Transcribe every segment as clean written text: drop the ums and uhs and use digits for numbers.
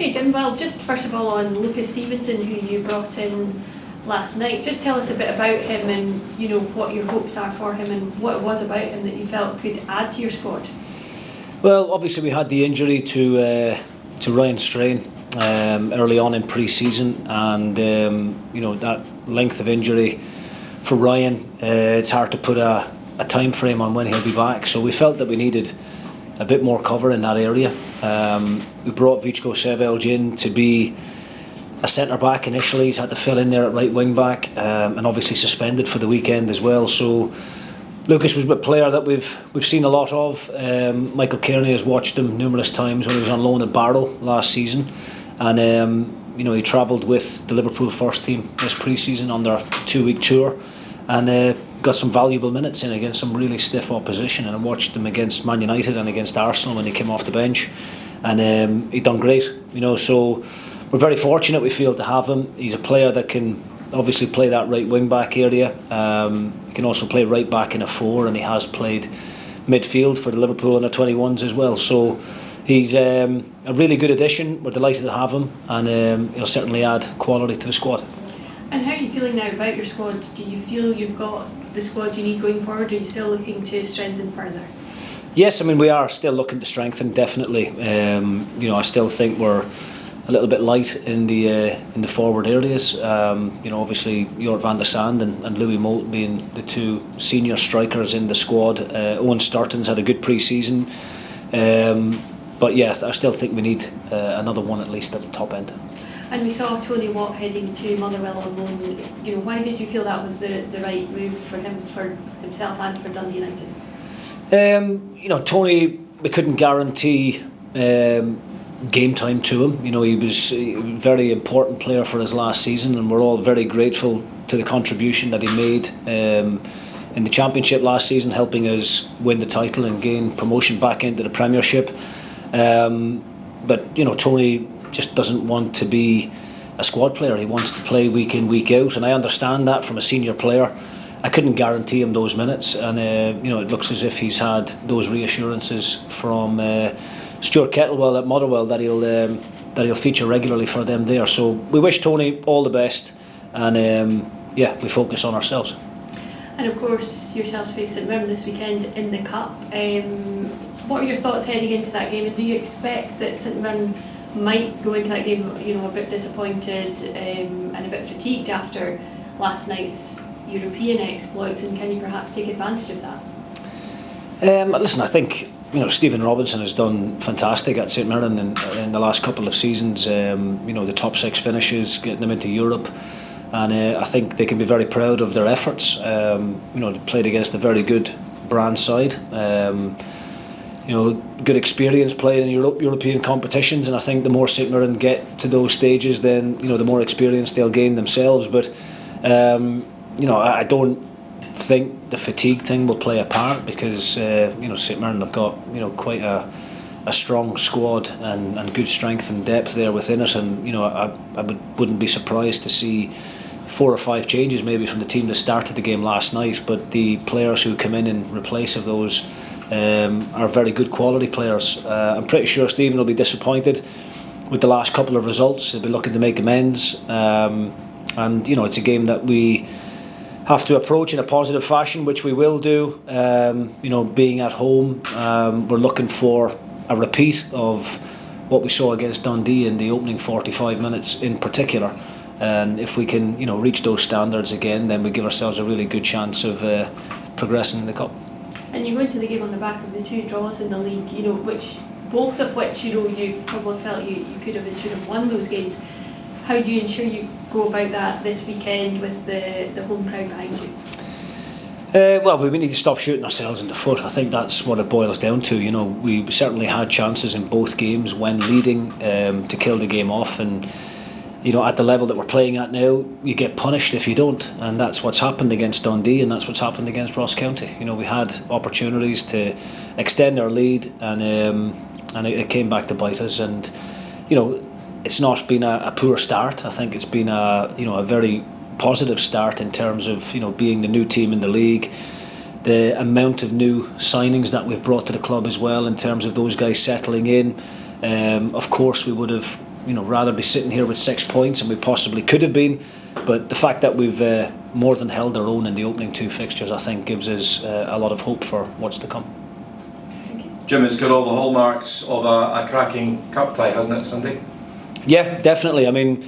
Okay, Jim, well, just first of all on Lucas Stevenson, who you brought in last night, just tell us a bit about him and, what your hopes are for him and what it was about him that you felt could add to your squad. Well, obviously we had the injury to Ryan Strain early on in pre-season, and that length of injury for Ryan, it's hard to put a time frame on when he'll be back, so we felt that we needed a bit more cover in that area. We brought Vichko Sevelj in to be a centre back initially. He's had to fill in there at right wing back, and obviously suspended for the weekend as well. So Lucas was a player that we've seen a lot of. Michael Kearney has watched him numerous times when he was on loan at Barrow last season, and he travelled with the Liverpool first team this pre-season on their 2-week tour, and got some valuable minutes in against some really stiff opposition. And I watched him against Man United and against Arsenal when he came off the bench, and he done great. So we're very fortunate, we feel, to have him. He's a player that can obviously play that right wing back area. He can also play right back in a 4, and he has played midfield for the Liverpool under 21s as well. So he's a really good addition. We're delighted to have him, and he'll certainly add quality to the squad. And how are you feeling now about your squad? Do you feel you've got the squad you need going forward? Are you still looking to strengthen further? Yes, we are still looking to strengthen, definitely. I still think we're a little bit light in the forward areas. Obviously Jort van der Sande and Louis Moult being the two senior strikers in the squad. Owen Sturton's had a good pre-season, but yeah, I still think we need another one at least at the top end. And we saw Tony Watt heading to Motherwell on loan. Why did you feel that was the right move for him, for himself and for Dundee United? Tony, we couldn't guarantee game time to him. He was a very important player for his last season, and we're all very grateful to the contribution that he made in the Championship last season, helping us win the title and gain promotion back into the Premiership. But Tony just doesn't want to be a squad player. He wants to play week in, week out, and I understand that from a senior player. I couldn't guarantee him those minutes, and it looks as if he's had those reassurances from Stuart Kettlewell at Motherwell that he'll feature regularly for them there. So we wish Tony all the best, and we focus on ourselves. And of course, yourselves face St Mirren this weekend in the Cup. What are your thoughts heading into that game, and do you expect that St Mirren might go into that game, a bit disappointed and a bit fatigued after last night's European exploits, and can you perhaps take advantage of that? Listen, I think Stephen Robinson has done fantastic at St Mirren in the last couple of seasons. The top 6 finishes, getting them into Europe, and I think they can be very proud of their efforts. They played against a very good brand side. Good experience playing in European competitions, and I think the more St Mirren get to those stages, then the more experience they'll gain themselves. But I don't think the fatigue thing will play a part, because St Mirren have got quite a strong squad and good strength and depth there within it, and I wouldn't be surprised to see 4 or 5 changes maybe from the team that started the game last night. But the players who come in replace of those are very good quality players. I'm pretty sure Stephen will be disappointed with the last couple of results. He'll be looking to make amends, and it's a game that we have to approach in a positive fashion, which we will do. Being at home, we're looking for a repeat of what we saw against Dundee in the opening 45 minutes in particular, and if we can reach those standards again, then we give ourselves a really good chance of progressing in the Cup. And you go into the game on the back of the 2 draws in the league, both of which you probably felt you could have and should have won those games. How do you ensure you go about that this weekend with the home crowd behind you? Well, we need to stop shooting ourselves in the foot. I think that's what it boils down to. We certainly had chances in both games when leading to kill the game off, and at the level that we're playing at now, you get punished if you don't, and that's what's happened against Dundee, and that's what's happened against Ross County. We had opportunities to extend our lead, and it came back to bite us. And it's not been a poor start. I think it's been a very positive start in terms of being the new team in the league. The amount of new signings that we've brought to the club as well, in terms of those guys settling in. Of course, we would have rather be sitting here with 6 points, and we possibly could have been. But the fact that we've more than held our own in the opening 2 fixtures, I think, gives us a lot of hope for what's to come. Jim, it's got all the hallmarks of a cracking cup tie, hasn't it, Sunday? Yeah, definitely. I mean,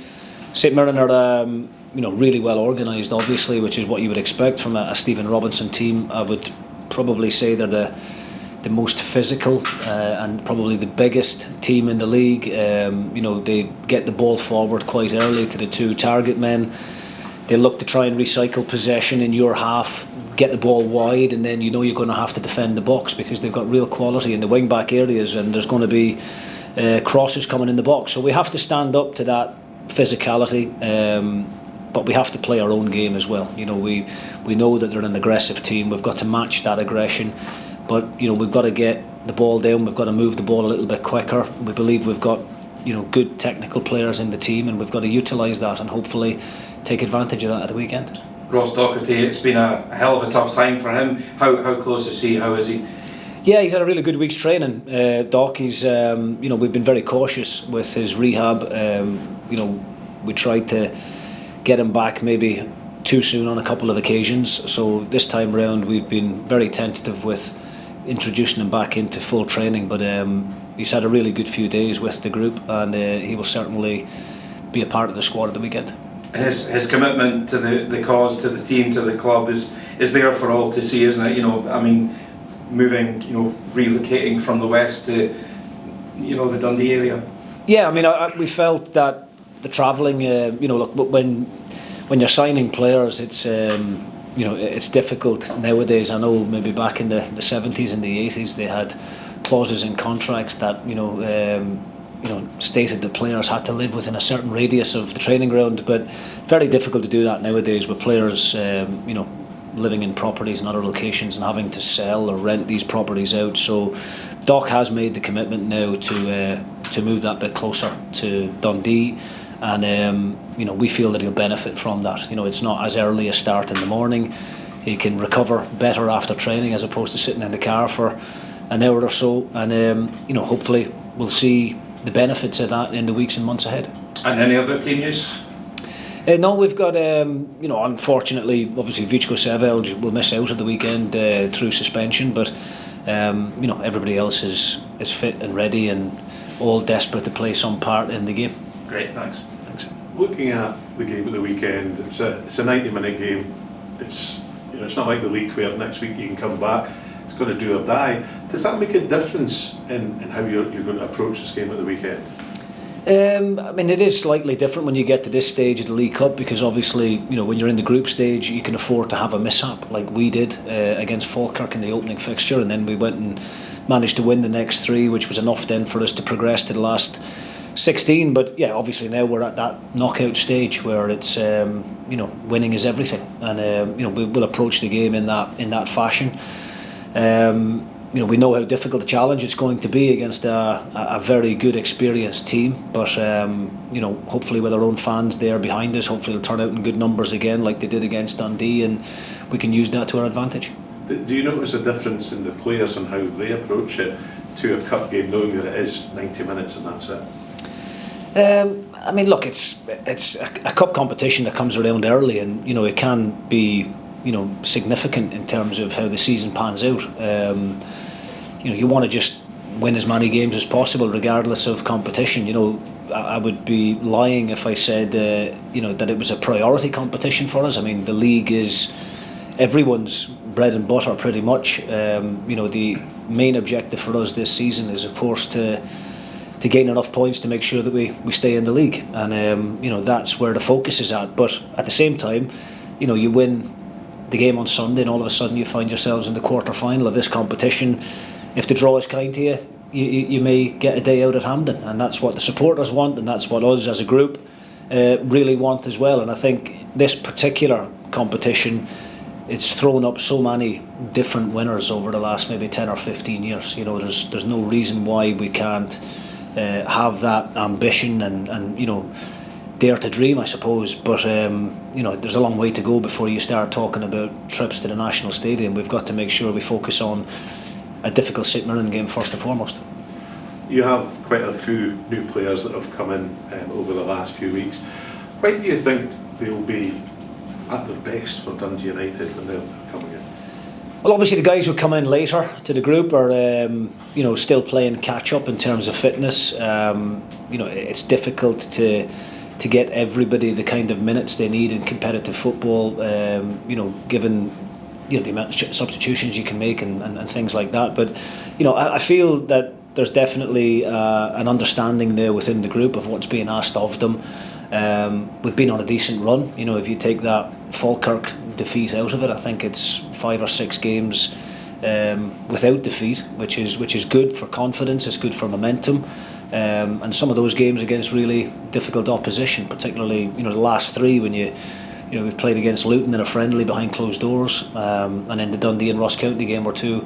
St Mirren are really well organised, obviously, which is what you would expect from a Stephen Robinson team. I would probably say they're the most physical and probably the biggest team in the league. They get the ball forward quite early to the 2 target men. They look to try and recycle possession in your half, get the ball wide, and then you're going to have to defend the box because they've got real quality in the wing back areas, and there's going to be crosses coming in the box. So we have to stand up to that physicality, but we have to play our own game as well. We know that they're an aggressive team. We've got to match that aggression, but we've got to get the ball down. We've got to move the ball a little bit quicker. We believe we've got good technical players in the team, and we've got to utilise that and hopefully take advantage of that at the weekend. Ross Docherty, it's been a hell of a tough time for him. How close is he? How is he? Yeah, he's had a really good week's training. Doc, he's we've been very cautious with his rehab. We tried to get him back maybe too soon on a couple of occasions. So this time round, we've been very tentative with introducing him back into full training. But he's had a really good few days with the group, and he will certainly be a part of the squad at the weekend. And his commitment to the cause, to the team, to the club is there for all to see, isn't it? Moving, relocating from the west to, the Dundee area. Yeah, we felt that the travelling, when you're signing players, it's it's difficult nowadays. I know maybe back in the 70s and the 80s they had clauses in contracts that stated that players had to live within a certain radius of the training ground, but very difficult to do that nowadays with players living in properties in other locations and having to sell or rent these properties out. So Doc has made the commitment now to move that bit closer to Dundee, and we feel that he'll benefit from that. It's not as early a start in the morning. He can recover better after training as opposed to sitting in the car for an hour or so, and hopefully we'll see the benefits of that in the weeks and months ahead. And any other team news? No, we've got, unfortunately, obviously Vichko Sevelj will miss out at the weekend through suspension, but everybody else is fit and ready and all desperate to play some part in the game. Great, thanks. Looking at the game at the weekend, it's a 90-minute game. It's not like the league where next week you can come back. It's got to do or die. Does that make a difference in how you're going to approach this game at the weekend? It is slightly different when you get to this stage of the League Cup, because obviously, when you're in the group stage, you can afford to have a mishap like we did against Falkirk in the opening fixture, and then we went and managed to win the next 3, which was enough then for us to progress to the last 16. But yeah, obviously now we're at that knockout stage where it's winning is everything, and we will approach the game in that fashion. We know how difficult a challenge it's going to be against a very good, experienced team, but hopefully with our own fans there behind us, hopefully they'll turn out in good numbers again like they did against Dundee, and we can use that to our advantage. Do you notice a difference in the players and how they approach it to a cup game, knowing that it is 90 minutes and that's it? Look, it's a cup competition that comes around early, and it can be significant in terms of how the season pans out. You want to just win as many games as possible regardless of competition. I would be lying if I said that it was a priority competition for us. The league is everyone's bread and butter pretty much. The main objective for us this season is of course to gain enough points to make sure that we stay in the league, and that's where the focus is at. But at the same time, you win the game on Sunday and all of a sudden you find yourselves in the quarter final of this competition. If the draw is kind to you, you may get a day out at Hampden, and that's what the supporters want, and that's what us as a group really want as well. And I think this particular competition, it's thrown up so many different winners over the last maybe 10 or 15 years. There's no reason why we can't have that ambition and dare to dream, I suppose. But there's a long way to go before you start talking about trips to the National Stadium. We've got to make sure we focus on a difficult St Mirren game first and foremost. you have quite a few new players that have come in over the last few weeks. When do you think they'll be at their best for Dundee United when they're coming in? Well, obviously the guys who come in later to the group are, still playing catch up in terms of fitness. It's difficult to get everybody the kind of minutes they need in competitive football. Given the amount of substitutions you can make and things like that. But I feel that there's definitely an understanding there within the group of what's being asked of them. We've been on a decent run. If you take that Falkirk defeat out of it, I think it's 5 or 6 games without defeat, which is good for confidence. It's good for momentum, and some of those games against really difficult opposition, particularly the last 3 when we've played against Luton in a friendly behind closed doors, and then the Dundee and Ross County game were 2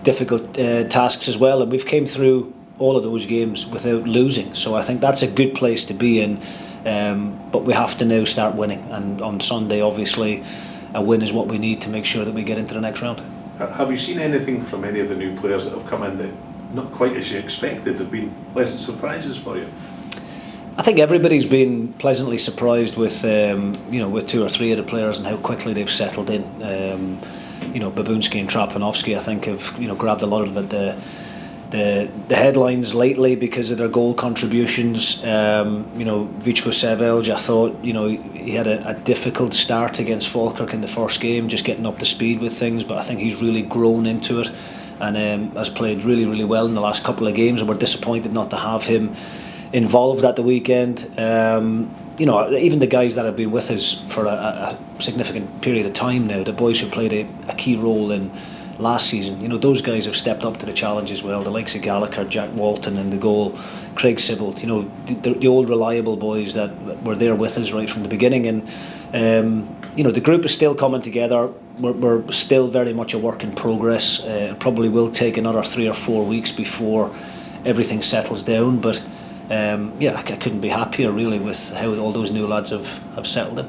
difficult tasks as well, and we've came through all of those games without losing. So I think that's a good place to be in. But we have to now start winning, and on Sunday obviously a win is what we need to make sure that we get into the next round. Have you seen anything from any of the new players that have come in that not quite as you expected, have been pleasant surprises for you? I think everybody's been pleasantly surprised with 2 or 3 of the players and how quickly they've settled in. Babunski and Trapanovsky I think have grabbed a lot of the headlines lately because of their goal contributions. Vichko Sevelj, I thought he had a difficult start against Falkirk in the first game, just getting up to speed with things, but I think he's really grown into it and has played really, really well in the last couple of games, and we're disappointed not to have him involved at the weekend. Even the guys that have been with us for a significant period of time now, the boys who played a key role in last season, those guys have stepped up to the challenge as well. The likes of Gallagher, Jack Walton in the goal, Craig Sibbald, the old reliable boys that were there with us right from the beginning. And the group is still coming together. We're still very much a work in progress. It probably will take another 3 or 4 weeks before everything settles down. But I couldn't be happier really with how all those new lads have settled in.